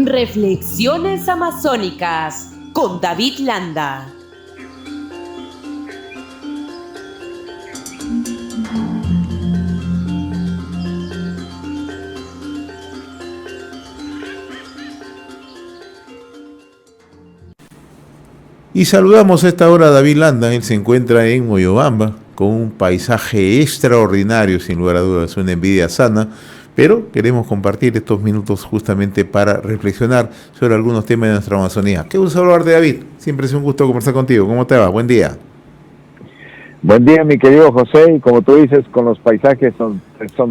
Reflexiones Amazónicas con David Landa. Y saludamos a esta hora a David Landa. Él se encuentra en Moyobamba con un paisaje extraordinario, sin lugar a dudas, una envidia sana, pero queremos compartir estos minutos justamente para reflexionar sobre algunos temas de nuestra Amazonía. Qué gusto hablar de David, siempre es un gusto conversar contigo. ¿Cómo te va? Buen día. Buen día, mi querido José, y como tú dices, con los paisajes son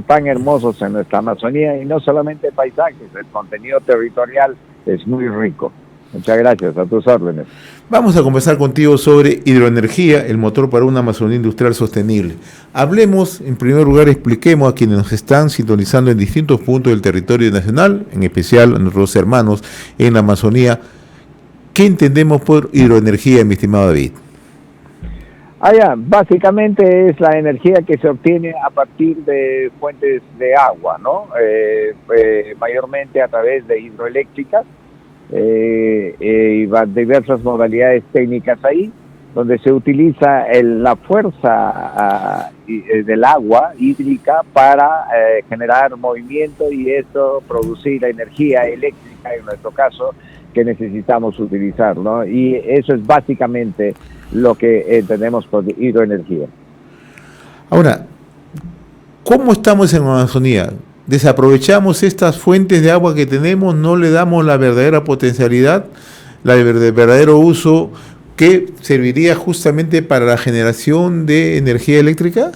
tan hermosos en nuestra Amazonía, y no solamente paisajes, el contenido territorial es muy rico. Muchas gracias, a tus órdenes. Vamos a conversar contigo sobre hidroenergía, el motor para una Amazonía industrial sostenible. Hablemos, en primer lugar, expliquemos a quienes nos están sintonizando en distintos puntos del territorio nacional, en especial a nuestros hermanos en la Amazonía, ¿qué entendemos por hidroenergía, mi estimado David? Básicamente es la energía que se obtiene a partir de fuentes de agua, ¿no? Mayormente a través de hidroeléctricas, y diversas modalidades técnicas ahí, donde se utiliza la fuerza del agua hídrica para generar movimiento y eso producir la energía eléctrica, en nuestro caso, que necesitamos utilizar, ¿no? Y eso es básicamente lo que entendemos por hidroenergía. Ahora, ¿cómo estamos en Amazonía? ¿Desaprovechamos estas fuentes de agua que tenemos? ¿No le damos la verdadera potencialidad, el verdadero uso que serviría justamente para la generación de energía eléctrica?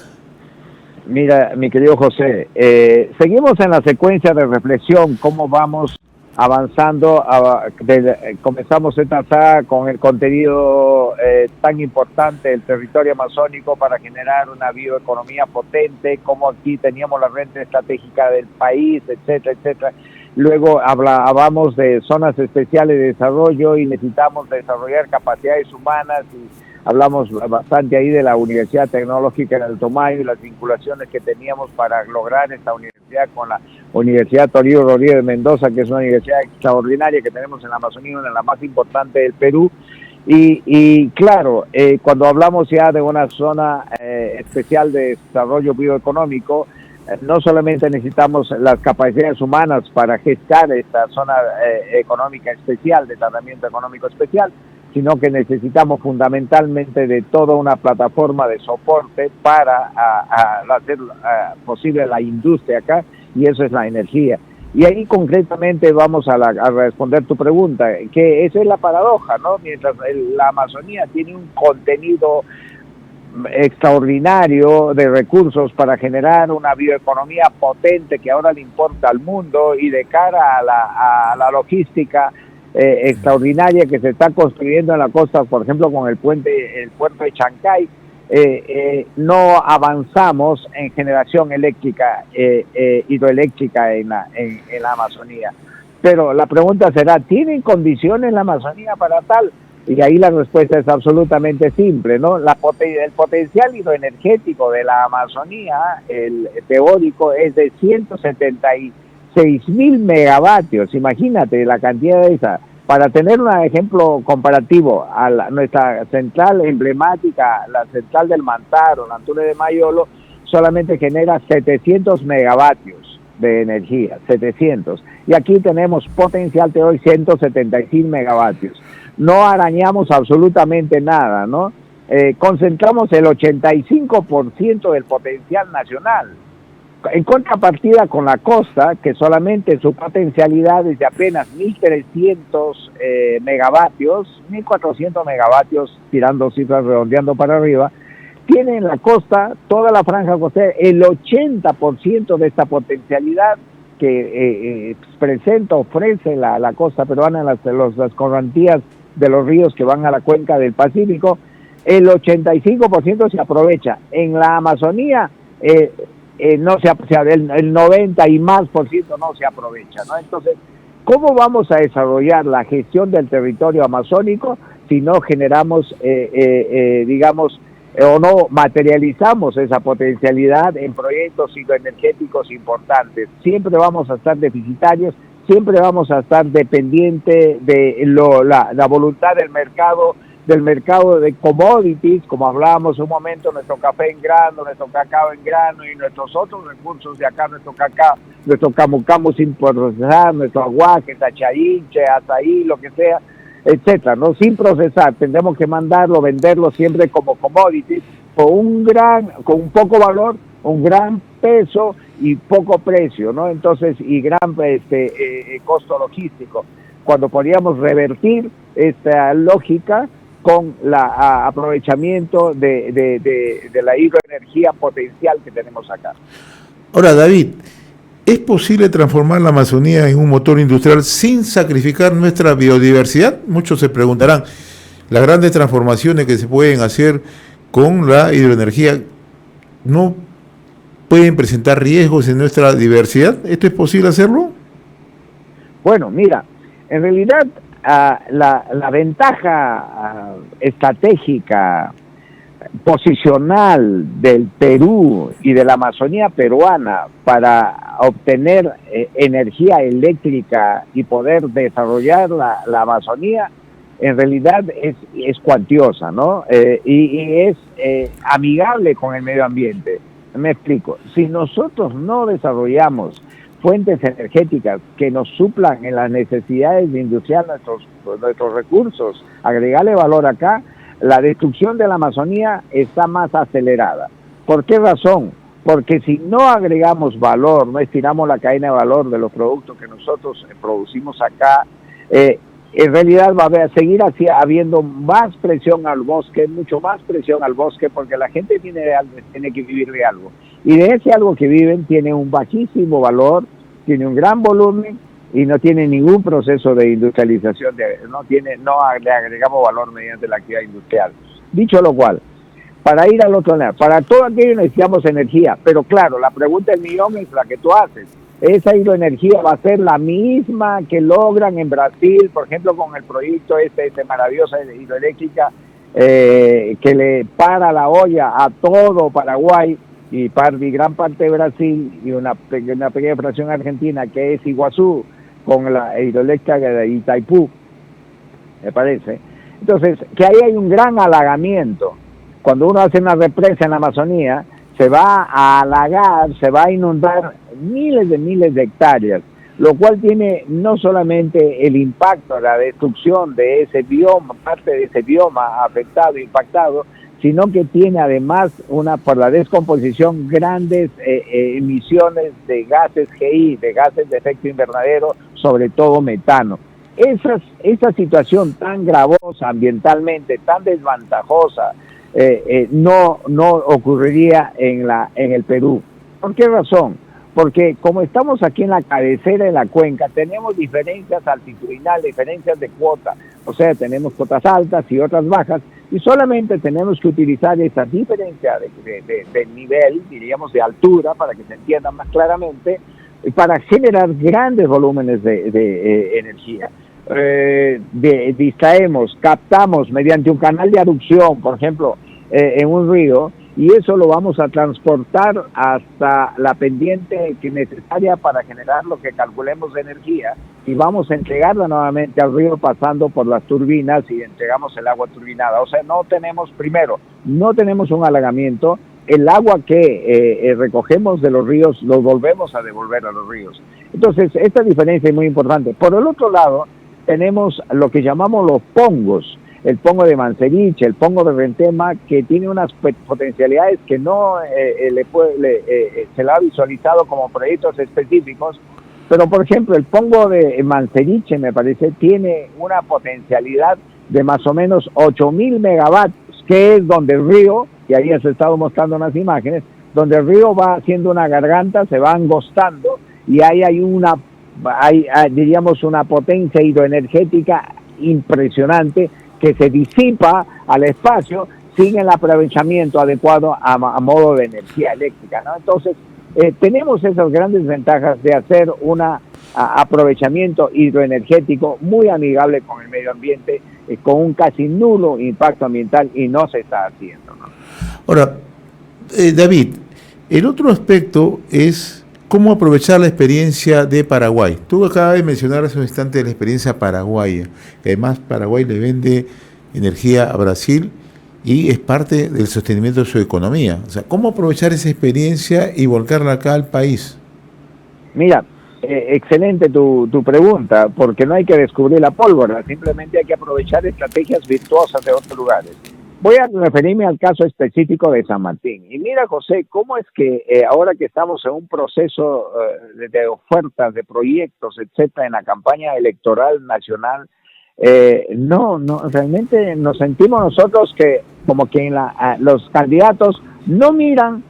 Mira, mi querido José, seguimos en la secuencia de reflexión, cómo vamos avanzando. Comenzamos esta saga con el contenido tan importante del territorio amazónico para generar una bioeconomía potente, como aquí teníamos la renta estratégica del país, etcétera, etcétera. Luego hablamos de zonas especiales de desarrollo y necesitamos desarrollar capacidades humanas, y hablamos bastante ahí de la Universidad Tecnológica en el Tomayo y las vinculaciones que teníamos para lograr esta universidad con la Universidad Toribio Rodríguez de Mendoza, que es una universidad extraordinaria que tenemos en la Amazonía, una de las más importantes del Perú. Y claro, cuando hablamos ya de una zona especial de desarrollo bioeconómico, no solamente necesitamos las capacidades humanas para gestar esta zona económica especial, de tratamiento económico especial, sino que necesitamos fundamentalmente de toda una plataforma de soporte para hacer posible la industria acá, y eso es la energía. Y ahí concretamente vamos a responder tu pregunta, que esa es la paradoja, ¿no? Mientras la Amazonía tiene un contenido extraordinario de recursos para generar una bioeconomía potente que ahora le importa al mundo, y de cara a la logística extraordinaria que se está construyendo en la costa, por ejemplo con el puerto de Chancay, no avanzamos en generación eléctrica, hidroeléctrica en la Amazonía. Pero la pregunta será, ¿tienen condiciones la Amazonía para tal? Y ahí la respuesta es absolutamente simple, ¿no? El potencial hidroenergético de la Amazonía, el teórico, es de 176.000 megavatios. Imagínate la cantidad de esa. Para tener un ejemplo comparativo, nuestra central emblemática, la central del Mantaro, la Antule de Mayolo, solamente genera 700 megavatios de energía, 700. Y aquí tenemos potencial teórico 176 megavatios. No arañamos absolutamente nada, ¿no? Concentramos el 85% del potencial nacional. En contrapartida con la costa, que solamente su potencialidad es de apenas 1.300 megavatios, 1.400 megavatios, tirando cifras, redondeando para arriba, tiene en la costa, toda la franja costera, el 80% de esta potencialidad que ofrece la costa peruana, las correntías de los ríos que van a la cuenca del Pacífico. El 85% se aprovecha. En la Amazonía, no el 90 y más por ciento no se aprovecha, ¿no? Entonces, ¿cómo vamos a desarrollar la gestión del territorio amazónico si no generamos, o no materializamos esa potencialidad en proyectos hidroenergéticos importantes? Siempre vamos a estar deficitarios, siempre vamos a estar dependiente de la voluntad del mercado de commodities, como hablábamos un momento, nuestro café en grano, nuestro cacao en grano y nuestros otros recursos de acá, nuestro cacao, nuestro camu camu sin procesar, nuestro aguaje, tachainche, azaí, lo que sea, etcétera, ¿no? Sin procesar, tendremos que mandarlo, venderlo siempre como commodities, con un poco valor, un gran peso y poco precio, ¿no? Entonces, y gran costo logístico. Cuando podríamos revertir esta lógica con la aprovechamiento de la hidroenergía potencial que tenemos acá. Ahora, David, ¿es posible transformar la Amazonía en un motor industrial sin sacrificar nuestra biodiversidad? Muchos se preguntarán, las grandes transformaciones que se pueden hacer con la hidroenergía no pueden presentar riesgos en nuestra diversidad. ¿Esto es posible hacerlo? Bueno, mira, en realidad la ventaja estratégica, posicional del Perú y de la Amazonía peruana para obtener energía eléctrica y poder desarrollar la Amazonía, en realidad es cuantiosa, ¿no? Y es amigable con el medio ambiente. Me explico. Si nosotros no desarrollamos fuentes energéticas que nos suplan en las necesidades de industriar nuestros recursos, agregarle valor acá, la destrucción de la Amazonía está más acelerada. ¿Por qué razón? Porque si no agregamos valor, no estiramos la cadena de valor de los productos que nosotros producimos acá, en realidad va a seguir habiendo más presión al bosque, mucho más presión al bosque, porque la gente tiene que vivir de algo. Y de ese algo que viven tiene un bajísimo valor, tiene un gran volumen y no tiene ningún proceso de industrialización, no le agregamos valor mediante la actividad industrial. Dicho lo cual, para ir al otro lado, para todo aquello necesitamos energía, pero claro, la pregunta del millón es la que tú haces. Esa hidroenergía va a ser la misma que logran en Brasil, por ejemplo, con el proyecto maravillosa hidroeléctrica que le para la olla a todo Paraguay y gran parte de Brasil y una pequeña fracción argentina que es Iguazú, con la hidroeléctrica de Itaipú, me parece. Entonces, que ahí hay un gran halagamiento. Cuando uno hace una represa en la Amazonía, se va a halagar, se va a inundar miles de hectáreas, lo cual tiene no solamente el impacto, la destrucción de ese bioma, parte de ese bioma afectado, impactado, sino que tiene además por la descomposición grandes emisiones de gases GI, de gases de efecto invernadero, sobre todo metano. Esa situación tan gravosa ambientalmente, tan desventajosa, no ocurriría en el Perú. ¿Por qué razón? Porque como estamos aquí en la cabecera de la cuenca, tenemos diferencias altitudinales, diferencias de cuota, o sea, tenemos cotas altas y otras bajas, y solamente tenemos que utilizar esa diferencia de nivel, diríamos de altura, para que se entienda más claramente, para generar grandes volúmenes de energía. Distraemos, captamos mediante un canal de aducción, por ejemplo, en un río, y eso lo vamos a transportar hasta la pendiente que necesaria para generar lo que calculemos de energía, y vamos a entregarla nuevamente al río pasando por las turbinas y entregamos el agua turbinada. O sea, no tenemos un halagamiento. El agua que recogemos de los ríos lo volvemos a devolver a los ríos. Entonces, esta diferencia es muy importante. Por el otro lado, tenemos lo que llamamos los pongos, el pongo de Manseriche, el pongo de Rentema, que tiene unas potencialidades que no se la ha visualizado como proyectos específicos, pero por ejemplo el pongo de Manseriche, me parece, tiene una potencialidad de más o menos 8.000 megavatios, que es donde el río, y ahí has estado mostrando unas imágenes, donde el río va haciendo una garganta, se va angostando, y ahí hay diríamos una potencia hidroenergética impresionante que se disipa al espacio sin el aprovechamiento adecuado a modo de energía eléctrica, ¿no? Entonces, tenemos esas grandes ventajas de hacer un aprovechamiento hidroenergético muy amigable con el medio ambiente, con un casi nulo impacto ambiental, y no se está haciendo, ¿no? Ahora, David, el otro aspecto es ¿cómo aprovechar la experiencia de Paraguay? Tú acabas de mencionar hace un instante la experiencia paraguaya. Además, Paraguay le vende energía a Brasil y es parte del sostenimiento de su economía. O sea, ¿cómo aprovechar esa experiencia y volcarla acá al país? Mira, excelente tu pregunta, porque no hay que descubrir la pólvora, simplemente hay que aprovechar estrategias virtuosas de otros lugares. Voy a referirme al caso específico de San Martín. Y mira, José, cómo es que ahora que estamos en un proceso de ofertas, de proyectos, etcétera, en la campaña electoral nacional, realmente nos sentimos nosotros que como que los candidatos no miran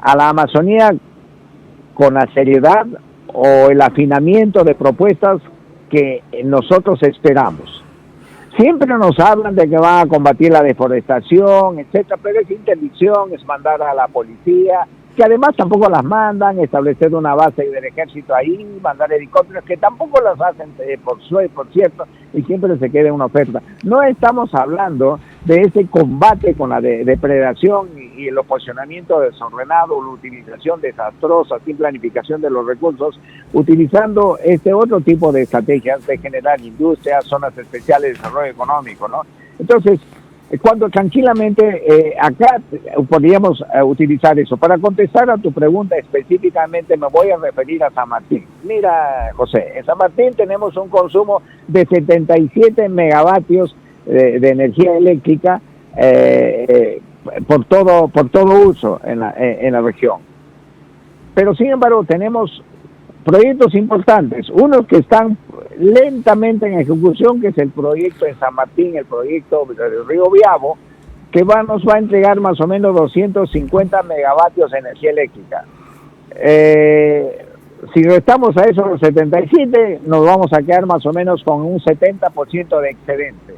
a la Amazonía con la seriedad o el afinamiento de propuestas que nosotros esperamos. Siempre nos hablan de que van a combatir la deforestación, etcétera, pero es interdicción, es mandar a la policía, que además tampoco las mandan, establecer una base del ejército ahí, mandar helicópteros, que tampoco las hacen por cierto, y siempre se queda una oferta. No estamos hablando de ese combate con la depredación y el posicionamiento desordenado, la utilización desastrosa, sin planificación de los recursos, utilizando este otro tipo de estrategias de generar industrias, zonas especiales de desarrollo económico, ¿no? Entonces, cuando tranquilamente acá podríamos utilizar eso. Para contestar a tu pregunta específicamente me voy a referir a San Martín. Mira, José, en San Martín tenemos un consumo de 77 megavatios de energía eléctrica por todo uso en la región. Pero sin embargo tenemos proyectos importantes, unos que están lentamente en ejecución, que es el proyecto de San Martín, el proyecto del Río Biabo, que nos va a entregar más o menos 250 megavatios de energía eléctrica. Si restamos a esos 77, nos vamos a quedar más o menos con un 70% de excedente.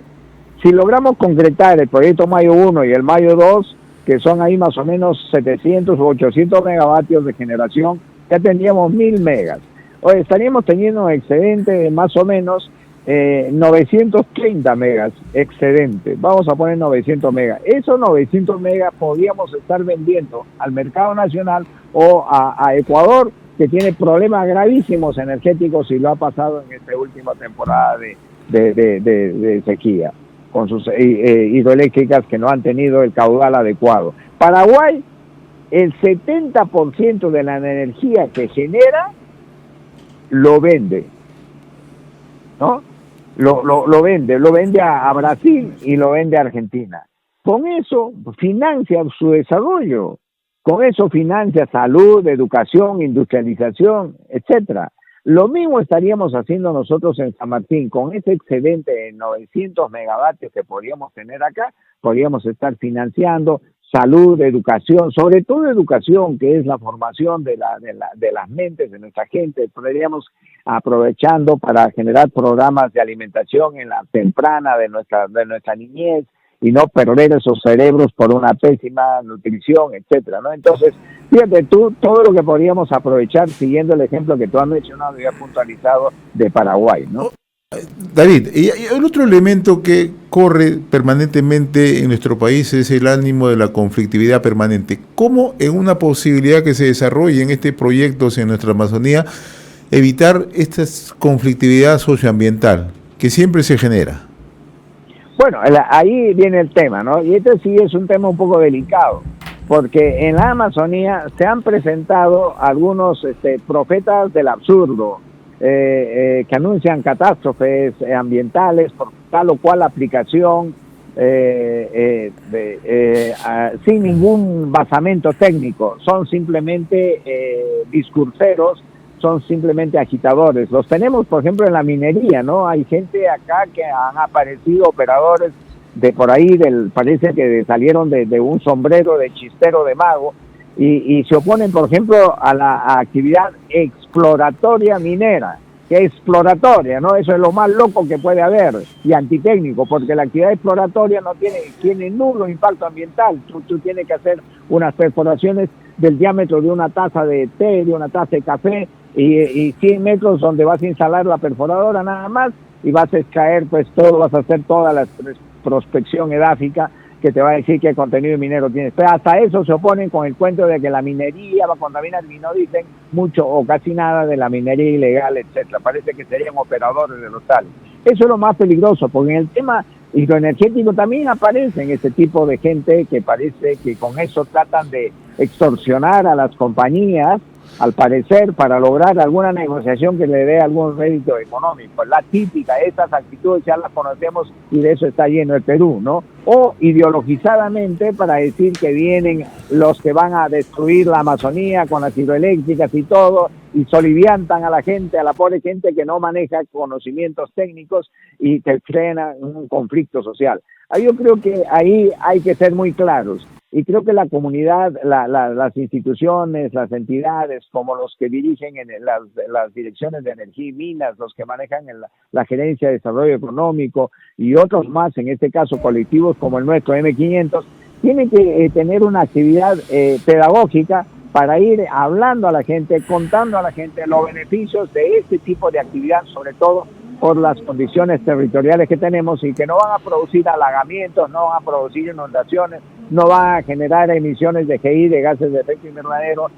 Si logramos concretar el proyecto Mayo 1 y el Mayo 2, que son ahí más o menos 700 o 800 megavatios de generación, ya tendríamos 1000 megas. Hoy estaríamos teniendo un excedente de más o menos 930 megas excedente. Vamos a poner 900 megas. Esos 900 megas podríamos estar vendiendo al mercado nacional o a Ecuador, que tiene problemas gravísimos energéticos y lo ha pasado en esta última temporada de sequía, con sus hidroeléctricas que no han tenido el caudal adecuado. Paraguay, el 70% de la energía que genera lo vende, ¿no? Lo vende a Brasil y lo vende a Argentina. Con eso financia su desarrollo, con eso financia salud, educación, industrialización, etcétera. Lo mismo estaríamos haciendo nosotros en San Martín, con ese excedente de 900 megavatios que podríamos tener acá, podríamos estar financiando salud, educación, sobre todo educación, que es la formación de las mentes de nuestra gente. Podríamos aprovechando para generar programas de alimentación en la temprana de nuestra niñez y no perder esos cerebros por una pésima nutrición, etcétera, ¿no? Entonces, fíjate tú, todo lo que podríamos aprovechar siguiendo el ejemplo que tú has mencionado y has puntualizado de Paraguay, ¿no? David, y el otro elemento que corre permanentemente en nuestro país es el ánimo de la conflictividad permanente. ¿Cómo en una posibilidad que se desarrolle en este proyecto en nuestra Amazonía evitar esta conflictividad socioambiental que siempre se genera? Bueno, ahí viene el tema, ¿no? Y este sí es un tema un poco delicado, porque en la Amazonía se han presentado algunos profetas del absurdo, que anuncian catástrofes ambientales por tal o cual aplicación sin ningún basamento técnico. Son simplemente discurseros, son simplemente agitadores. Los tenemos, por ejemplo, en la minería, ¿no? Hay gente acá que han aparecido operadores de por ahí, parece que salieron de un sombrero de chistero de mago, y se oponen, por ejemplo, a la actividad exploratoria minera, que es exploratoria, ¿no? Eso es lo más loco que puede haber, y antitécnico, porque la actividad exploratoria no tiene nulo impacto ambiental. Tú tienes que hacer unas perforaciones del diámetro de una taza de té, de una taza de café, y 100 metros donde vas a instalar la perforadora nada más, y vas a extraer pues todo, vas a hacer toda la prospección edáfica que te va a decir qué contenido minero tienes. Pero hasta eso se oponen con el cuento de que la minería va a contaminar y no dicen mucho o casi nada de la minería ilegal, etcétera. Parece que serían operadores de los tales. Eso es lo más peligroso, porque en el tema hidroenergético también aparecen ese tipo de gente que parece que con eso tratan de extorsionar a las compañías, al parecer, para lograr alguna negociación que le dé algún rédito económico. La típica, estas actitudes ya las conocemos y de eso está lleno el Perú, ¿no? O ideologizadamente para decir que vienen los que van a destruir la Amazonía con las hidroeléctricas y todo, y soliviantan a la gente, a la pobre gente que no maneja conocimientos técnicos y que frena un conflicto social. Yo creo que ahí hay que ser muy claros. Y creo que la comunidad, las instituciones, las entidades, como los que dirigen en las direcciones de energía y minas, los que manejan la gerencia de desarrollo económico y otros más, en este caso colectivos como el nuestro, M500, tienen que tener una actividad pedagógica para ir hablando a la gente, contando a la gente los beneficios de este tipo de actividad, sobre todo por las condiciones territoriales que tenemos y que no van a producir halagamientos, no van a producir inundaciones, no van a generar emisiones de GI, de gases de efecto invernadero,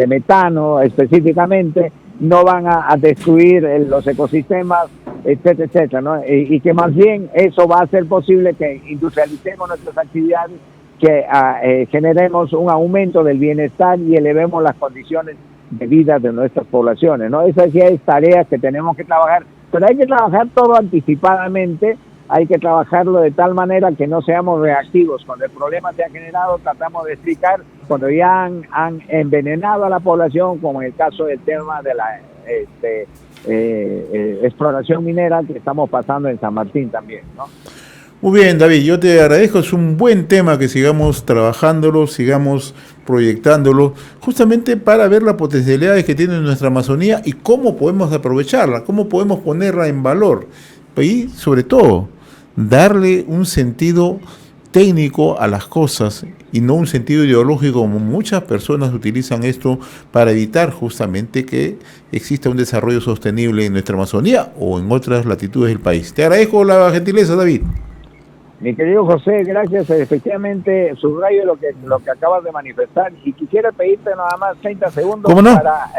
metano específicamente, no van a destruir los ecosistemas, etcétera, etcétera, ¿no? Y que más bien eso va a hacer posible que industrialicemos nuestras actividades, que generemos un aumento del bienestar y elevemos las condiciones de vida de nuestras poblaciones, ¿no? Esas ya es tareas que tenemos que trabajar, pero hay que trabajar todo anticipadamente, hay que trabajarlo de tal manera que no seamos reactivos. Cuando el problema se ha generado, tratamos de explicar, cuando ya han envenenado a la población, como en el caso del tema de la exploración minera que estamos pasando en San Martín también, ¿no? Muy bien, David, yo te agradezco, es un buen tema que sigamos trabajándolo, sigamos proyectándolo, justamente para ver las potencialidades que tiene nuestra Amazonía y cómo podemos aprovecharla, cómo podemos ponerla en valor y, sobre todo, darle un sentido técnico a las cosas y no un sentido ideológico, como muchas personas utilizan esto para evitar justamente que exista un desarrollo sostenible en nuestra Amazonía o en otras latitudes del país. Te agradezco la gentileza, David. Mi querido José, gracias. Efectivamente, subrayo lo que acabas de manifestar y quisiera pedirte nada más 30 segundos ¿Cómo no? para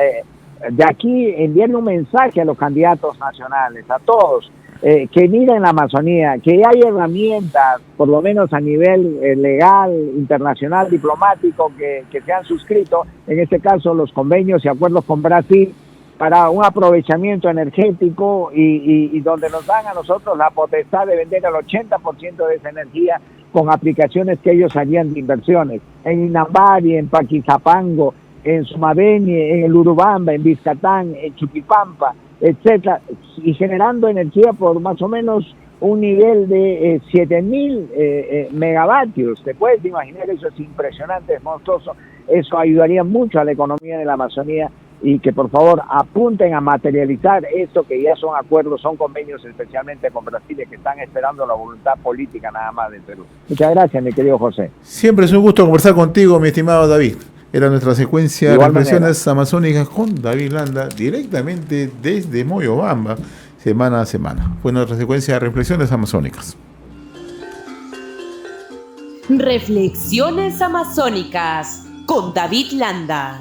de aquí enviarle un mensaje a los candidatos nacionales, a todos, que miren la Amazonía, que hay herramientas, por lo menos a nivel legal, internacional, diplomático, que se han suscrito, en este caso los convenios y acuerdos con Brasil, para un aprovechamiento energético y donde nos dan a nosotros la potestad de vender el 80% de esa energía con aplicaciones que ellos harían de inversiones en Inambari, en Paquizapango, en Sumabeni, en el Urubamba, en Vizcatán, en Chuquipampa, etcétera, y generando energía por más o menos un nivel de 7.000 megavatios. Te puedes imaginar, eso es impresionante, es monstruoso. Eso ayudaría mucho a la economía de la Amazonía, y que por favor apunten a materializar esto, que ya son acuerdos, son convenios especialmente con Brasil, que están esperando la voluntad política nada más del Perú. Muchas gracias, mi querido José. Siempre es un gusto conversar contigo, mi estimado David. Era nuestra secuencia de reflexiones amazónicas con David Landa, directamente desde Moyobamba, semana a semana. Fue nuestra secuencia de reflexiones amazónicas. Reflexiones amazónicas con David Landa.